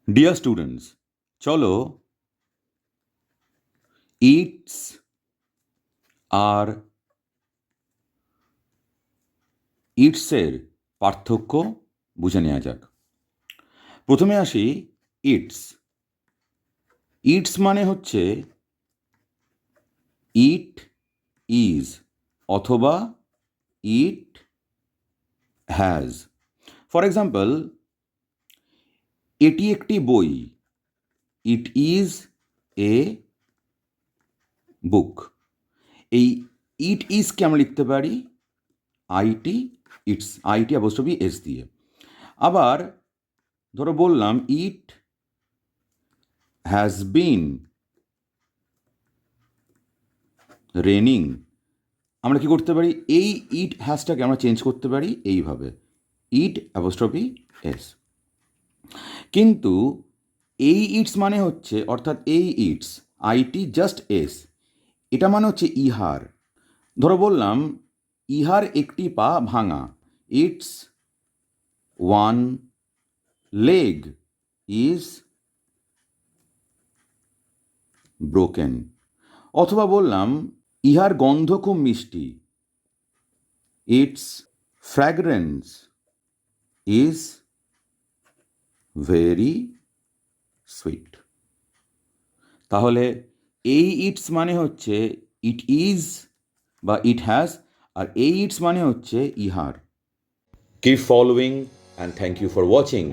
Dear students, চলো it's আর ইটসের পার্থক্য বুঝে নেওয়া যাক। প্রথমে আসি ইটস। ইটস মানে হচ্ছে ইট ইজ অথবা ইট হ্যাজ। ফর এক্সাম্পল, এটি একটি বই, ইট ইজ এ বুক। এই ইট ইজকে আমরা লিখতে পারি IT it's, IT apostrophe S দিয়ে। আবার ধরো বললাম ইট হ্যাজ বিন রেনিং। আমরা কি করতে পারি, এই ইট হ্যাজটাকে আমরা চেঞ্জ করতে পারি এইভাবে, ইট অ্যাপোস্ট্রফি এস। কিন্তু এই ইটস মানে হচ্ছে, অর্থাৎ এই ইটস আইটি জাস্ট এস, এটা মানে হচ্ছে ইহার। ধরো বললাম ইহার একটি পা ভাঙা, it's one leg is broken. অথবা বললাম ইহার গন্ধ খুব মিষ্টি, it's fragrance is very sweet. তাহলে এই ইটস মানে হচ্ছে ইট ইজ বা ইট হ্যাজ, আর এই ইটস মানে হচ্ছে ইহার। Keep following and thank you for watching.